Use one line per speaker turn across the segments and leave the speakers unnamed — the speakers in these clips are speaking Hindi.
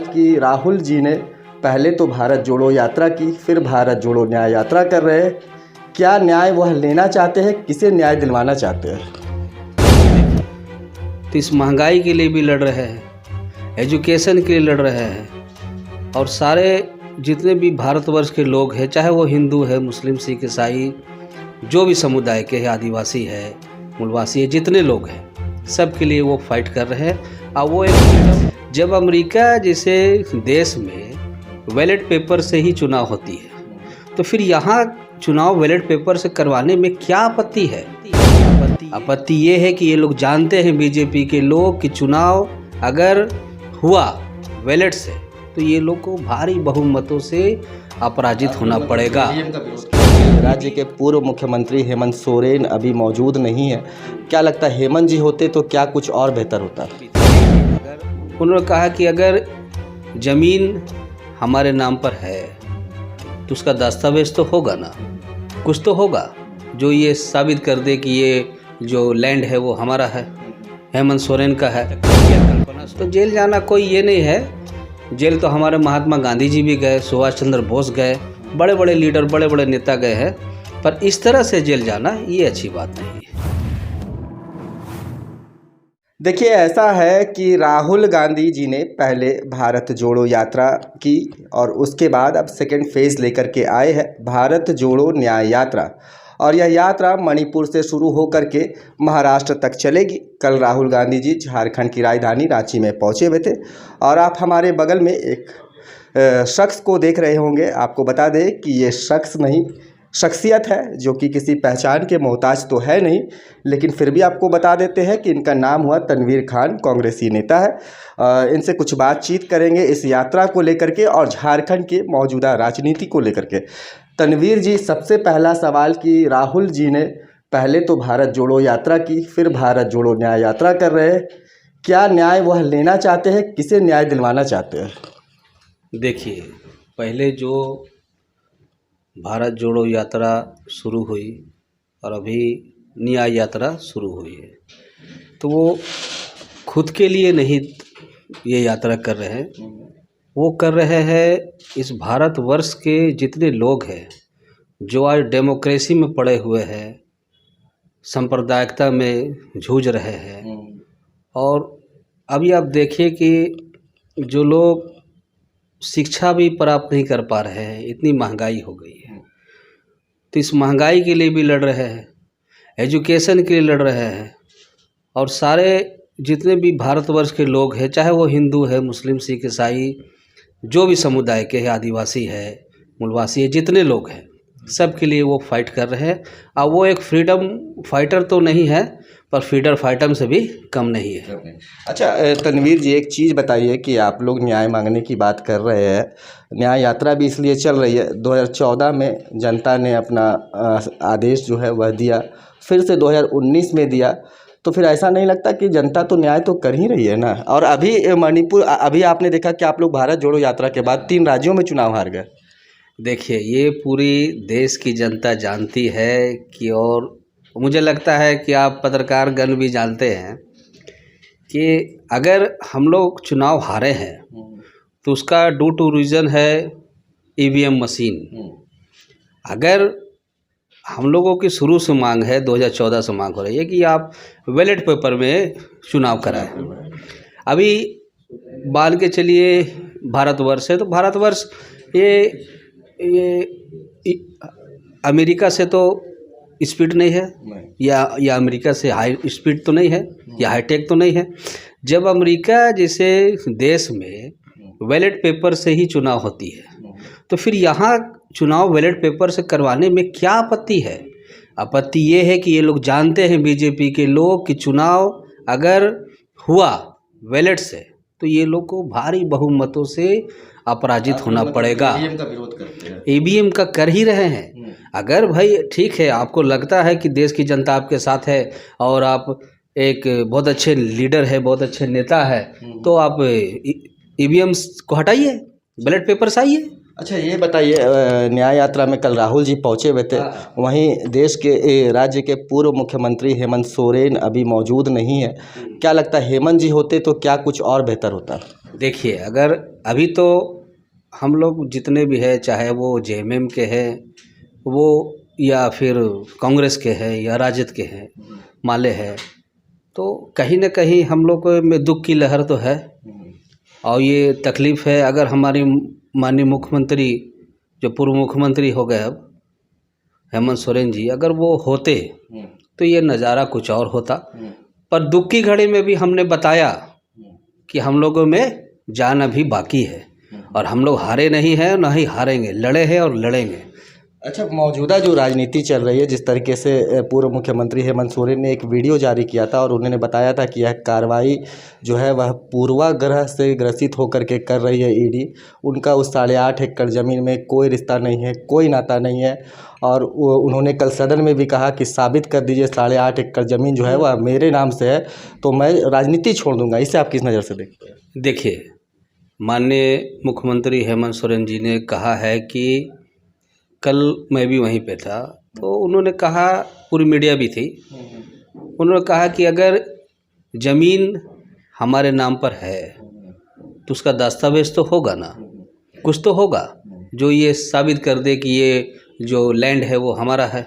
कि राहुल जी ने पहले तो भारत जोड़ो यात्रा की, फिर भारत जोड़ो न्याय यात्रा कर रहे हैं। क्या न्याय वह लेना चाहते हैं, किसे न्याय दिलवाना चाहते हैं?
तो इस महंगाई के लिए भी लड़ रहे हैं, एजुकेशन के लिए लड़ रहे हैं, और सारे जितने भी भारतवर्ष के लोग हैं, चाहे वो हिंदू है, मुस्लिम, सिख, ईसाई, जो भी समुदाय के हैं, आदिवासी है, मूलवासी है, जितने लोग हैं, सब के लिए वो फाइट कर रहे हैं। और वो एक जब अमेरिका जैसे देश में बैलेट पेपर से ही चुनाव होती है, तो फिर यहाँ चुनाव बैलेट पेपर से करवाने में क्या आपत्ति है? आपत्ति ये है कि ये लोग जानते हैं, बीजेपी के लोग, कि चुनाव अगर हुआ बैलेट से तो ये लोग को भारी बहुमतों से अपराजित होना पड़ेगा।
राज्य के पूर्व मुख्यमंत्री हेमंत सोरेन अभी मौजूद नहीं है। क्या लगता है, हेमंत जी होते तो क्या कुछ और बेहतर होता?
उन्होंने कहा कि अगर ज़मीन हमारे नाम पर है तो उसका दस्तावेज तो होगा ना, कुछ तो होगा जो ये साबित कर दे कि ये जो लैंड है वो हमारा है, हेमंत सोरेन का है। तो जेल जाना कोई ये नहीं है। जेल तो हमारे महात्मा गांधी जी भी गए, सुभाष चंद्र बोस गए, बड़े बड़े लीडर, बड़े बड़े नेता गए हैं, पर इस तरह से जेल जाना ये अच्छी बात नहीं है।
देखिए, ऐसा है कि राहुल गांधी जी ने पहले भारत जोड़ो यात्रा की और उसके बाद अब सेकेंड फेज़ लेकर के आए हैं भारत जोड़ो न्याय यात्रा, और यह यात्रा मणिपुर से शुरू होकर के महाराष्ट्र तक चलेगी। कल राहुल गांधी जी झारखंड की राजधानी रांची में पहुंचे हुए थे, और आप हमारे बगल में एक शख्स को देख रहे होंगे। आपको बता दें कि ये शख्स नहीं, शख्सियत है जो कि किसी पहचान के मोहताज तो है नहीं, लेकिन फिर भी आपको बता देते हैं कि इनका नाम हुआ तनवीर खान, कांग्रेसी नेता है। इनसे कुछ बातचीत करेंगे इस यात्रा को लेकर के और झारखंड के मौजूदा राजनीति को लेकर के। तनवीर जी, सबसे पहला सवाल कि राहुल जी ने पहले तो भारत जोड़ो यात्रा की, फिर भारत जोड़ो न्याय यात्रा कर रहे हैं। क्या न्याय वह लेना चाहते हैं, किसे न्याय दिलवाना चाहते हैं?
देखिए, पहले जो भारत जोड़ो यात्रा शुरू हुई और अभी न्याय यात्रा शुरू हुई है, तो वो खुद के लिए नहीं ये यात्रा कर रहे हैं, वो कर रहे हैं इस भारतवर्ष के जितने लोग हैं जो आज डेमोक्रेसी में पड़े हुए हैं, सांप्रदायिकता में जूझ रहे हैं। और अभी आप देखिए कि जो लोग शिक्षा भी प्राप्त नहीं कर पा रहे हैं, इतनी महंगाई हो गई है, तो इस महंगाई के लिए भी लड़ रहे हैं, एजुकेशन के लिए लड़ रहे हैं, और सारे जितने भी भारतवर्ष के लोग हैं, चाहे वो हिंदू है, मुस्लिम, सिख, ईसाई, जो भी समुदाय के हैं, आदिवासी है, मूलवासी है, जितने लोग हैं, सब के लिए वो फाइट कर रहे हैं। और वो एक फ्रीडम फाइटर तो नहीं है, पर फ्रीडम फाइटर से भी कम नहीं है।
अच्छा तनवीर जी, एक चीज़ बताइए कि आप लोग न्याय मांगने की बात कर रहे हैं, न्याय यात्रा भी इसलिए चल रही है, 2014 में जनता ने अपना आदेश जो है वह दिया, फिर से 2019 में दिया, तो फिर ऐसा नहीं लगता कि जनता तो न्याय तो कर ही रही है ना? और अभी मणिपुर, अभी आपने देखा कि आप लोग भारत जोड़ो यात्रा के बाद 3 राज्यों में चुनाव हार गए।
देखिए, ये पूरी देश की जनता जानती है कि, और मुझे लगता है कि आप पत्रकारगण भी जानते हैं कि अगर हम लोग चुनाव हारे हैं तो उसका ड्यू टू रीज़न है ईवीएम मशीन। अगर हम लोगों की शुरू से मांग है, 2014 से मांग हो रही है कि आप बैलेट पेपर में चुनाव कराएं। अभी मान के चलिए भारतवर्ष है, तो भारतवर्ष ये अमेरिका से तो स्पीड नहीं है, या अमेरिका से हाई स्पीड तो नहीं है, या हाईटेक तो नहीं है। जब अमेरिका जैसे देश में बैलेट पेपर से ही चुनाव होती है, तो फिर यहाँ चुनाव बैलेट पेपर से करवाने में क्या आपत्ति है? आपत्ति ये है कि ये लोग जानते हैं, बीजेपी के लोग, कि चुनाव अगर हुआ बैलेट से तो ये लोग को भारी बहुमतों से अपराजित होना पड़ेगा।
ईवीएम का विरोध करते हैं,
ईवीएम का कर ही रहे हैं। अगर भाई ठीक है, आपको लगता है कि देश की जनता आपके साथ है और आप एक बहुत अच्छे लीडर है, बहुत अच्छे नेता है, तो आप ईवीएम को हटाइए, बैलेट पेपर से आइए।
अच्छा ये बताइए, न्याय यात्रा में कल राहुल जी पहुंचे हुए थे, वहीं देश के राज्य के पूर्व मुख्यमंत्री हेमंत सोरेन अभी मौजूद नहीं है। क्या लगता है, हेमंत जी होते तो क्या कुछ और बेहतर होता?
देखिए, अगर अभी तो हम लोग जितने भी है, चाहे वो जेएमएम के हैं, वो या फिर कांग्रेस के हैं या राजद के हैं, माले हैं, तो कहीं न कहीं हम लोग में दुख की लहर तो है। और ये तकलीफ़ है, अगर हमारी माननीय मुख्यमंत्री, जो पूर्व मुख्यमंत्री हो गए अब, हेमंत सोरेन जी, अगर वो होते तो ये नज़ारा कुछ और होता। पर दुख की घड़ी में भी हमने बताया कि हम लोगों में जान अभी बाकी है और हम लोग हारे नहीं हैं, ना ही हारेंगे, लड़े हैं और लड़ेंगे।
अच्छा, मौजूदा जो राजनीति चल रही है, जिस तरीके से पूर्व मुख्यमंत्री हेमंत सोरेन ने एक वीडियो जारी किया था और उन्होंने बताया था कि यह कार्रवाई जो है वह पूर्वाग्रह से ग्रसित होकर के कर रही है ईडी। उनका उस 8.5 एकड़ ज़मीन में कोई रिश्ता नहीं है, कोई नाता नहीं है। और उन्होंने कल सदन में भी कहा कि साबित कर दीजिए 8.5 एकड़ ज़मीन जो है वह मेरे नाम से है, तो मैं राजनीति छोड़ दूंगा। इसे आप किस नज़र से देखते हैं?
देखिए, माननीय मुख्यमंत्री हेमंत सोरेन जी ने कहा है कि कल मैं भी वहीं पे था, तो उन्होंने कहा, पूरी मीडिया भी थी, उन्होंने कहा कि अगर ज़मीन हमारे नाम पर है तो उसका दस्तावेज तो होगा ना, कुछ तो होगा जो ये साबित कर दे कि ये जो लैंड है वो हमारा है,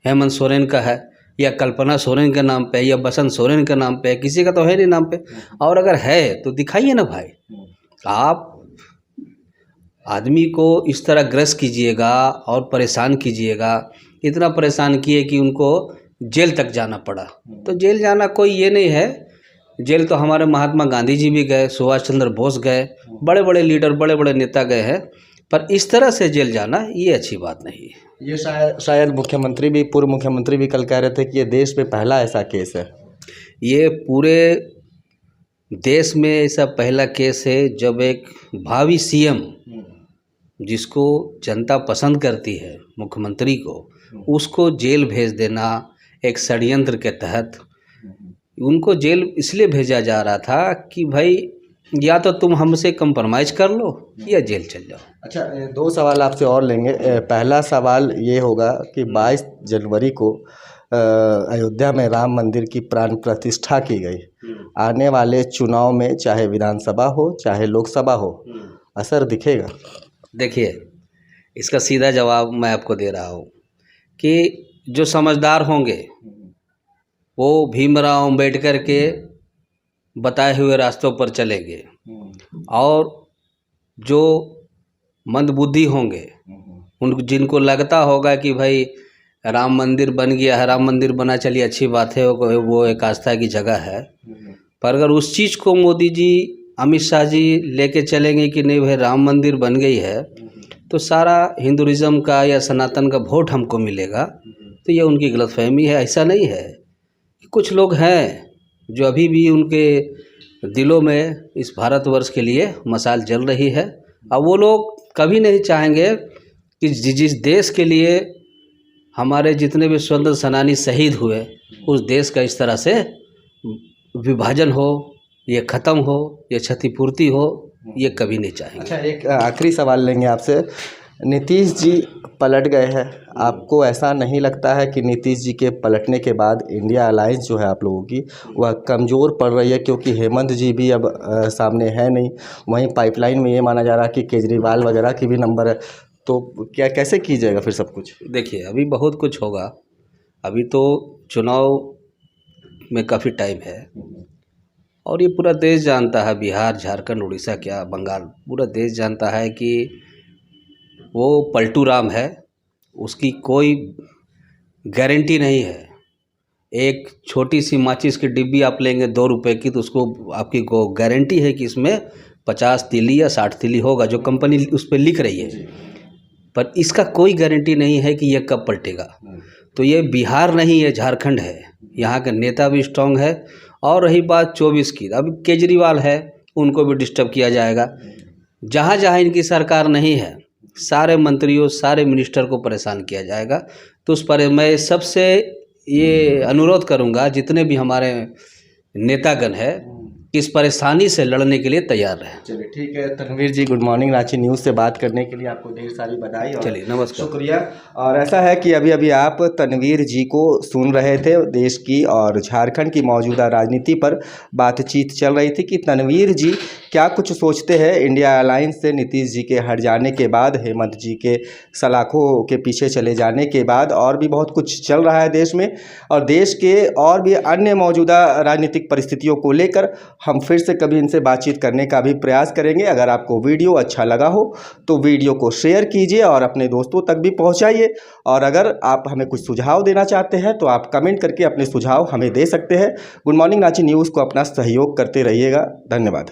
हेमंत सोरेन का है, या कल्पना सोरेन के नाम पे, या बसंत सोरेन के नाम पे, किसी का तो है नहीं नाम पे। और अगर है तो दिखाइए ना भाई। आप आदमी को इस तरह ग्रस्त कीजिएगा और परेशान कीजिएगा, इतना परेशान किए कि उनको जेल तक जाना पड़ा। तो जेल जाना कोई ये नहीं है, जेल तो हमारे महात्मा गांधी जी भी गए, सुभाष चंद्र बोस गए, बड़े बड़े लीडर, बड़े बड़े नेता गए हैं। पर इस तरह से जेल जाना ये अच्छी बात नहीं है।
ये शायद मुख्यमंत्री भी, पूर्व मुख्यमंत्री भी कल कह रहे थे कि ये देश में पहला ऐसा केस है।
ये पूरे देश में ऐसा पहला केस है जब एक भावी सीएम, जिसको जनता पसंद करती है, मुख्यमंत्री को, उसको जेल भेज देना एक षड्यंत्र के तहत। उनको जेल इसलिए भेजा जा रहा था कि भाई या तो तुम हमसे कंप्रोमाइज़ कर लो या जेल चल जाओ।
अच्छा, 2 सवाल आपसे और लेंगे। पहला सवाल ये होगा कि 22 जनवरी को अयोध्या में राम मंदिर की प्राण प्रतिष्ठा की गई। आने वाले चुनाव में चाहे विधानसभा हो चाहे लोकसभा हो, असर दिखेगा?
देखिए, इसका सीधा जवाब मैं आपको दे रहा हूँ कि जो समझदार होंगे वो भीमराव अम्बेडकर के बताए हुए रास्तों पर चलेंगे, और जो मंदबुद्धि होंगे, उन जिनको लगता होगा कि भाई राम मंदिर बन गया है, राम मंदिर बना, चलिए अच्छी बात है, वो एक आस्था की जगह है, पर अगर उस चीज़ को मोदी जी, अमित शाह जी लेके चलेंगे कि नहीं भाई राम मंदिर बन गई है तो सारा हिंदुइज़्म का या सनातन का वोट हमको मिलेगा, तो ये उनकी गलतफहमी है। ऐसा नहीं है। कुछ लोग हैं जो अभी भी उनके दिलों में इस भारतवर्ष के लिए मशाल जल रही है, और वो लोग कभी नहीं चाहेंगे कि जिस देश के लिए हमारे जितने भी स्वतंत्र सेनानी शहीद हुए, उस देश का इस तरह से विभाजन हो, ये ख़त्म हो, ये क्षतिपूर्ति हो, ये कभी नहीं चाहेंगे।
अच्छा, एक आखिरी सवाल लेंगे आपसे। नीतीश जी पलट गए हैं, आपको ऐसा नहीं लगता है कि नीतीश जी के पलटने के बाद इंडिया अलायंस जो है आप लोगों की वह कमज़ोर पड़ रही है? क्योंकि हेमंत जी भी अब सामने है नहीं, वहीं पाइपलाइन में ये माना जा रहा है कि केजरीवाल वगैरह की भी नंबर है, तो क्या कैसे कीजिएगा फिर सब कुछ?
देखिए, अभी बहुत कुछ होगा, अभी तो चुनाव में काफ़ी टाइम है, और ये पूरा देश जानता है, बिहार, झारखंड, उड़ीसा, क्या बंगाल, पूरा देश जानता है कि वो पलटू राम है, उसकी कोई गारंटी नहीं है। एक छोटी सी माचिस की डिब्बी आप लेंगे 2 रुपए की, तो उसको आपकी को गारंटी है कि इसमें 50 तीली या 60 तीली होगा, जो कंपनी उस पर लिख रही है, पर इसका कोई गारंटी नहीं है कि यह कब पलटेगा। तो ये बिहार नहीं है, झारखंड है, यहाँ के नेता भी स्ट्रांग है। और रही बात 24 की, अब केजरीवाल है, उनको भी डिस्टर्ब किया जाएगा। जहाँ जहाँ इनकी सरकार नहीं है, सारे मंत्रियों, सारे मिनिस्टर को परेशान किया जाएगा। तो उस पर मैं सबसे ये अनुरोध करूँगा, जितने भी हमारे नेतागण हैं, कि इस परेशानी से लड़ने के लिए तैयार रहें।
चलिए ठीक है तनवीर जी, गुड मॉर्निंग। रांची न्यूज़ से बात करने के लिए आपको ढेर सारी बधाई और
चलिए नमस्कार।
शुक्रिया। और ऐसा है कि अभी अभी आप तनवीर जी को सुन रहे थे। देश की और झारखंड की मौजूदा राजनीति पर बातचीत चल रही थी कि तनवीर जी क्या कुछ सोचते हैं इंडिया अलायंस से नीतीश जी के हट जाने के बाद, हेमंत जी के सलाखों के पीछे चले जाने के बाद, और भी बहुत कुछ चल रहा है देश में और देश के और भी अन्य मौजूदा राजनीतिक परिस्थितियों को लेकर हम फिर से कभी इनसे बातचीत करने का भी प्रयास करेंगे। अगर आपको वीडियो अच्छा लगा हो तो वीडियो को शेयर कीजिए और अपने दोस्तों तक भी पहुंचाइए। और अगर आप हमें कुछ सुझाव देना चाहते हैं तो आप कमेंट करके अपने सुझाव हमें दे सकते हैं। गुड मॉर्निंग रांची न्यूज़ को अपना सहयोग करते रहिएगा। धन्यवाद।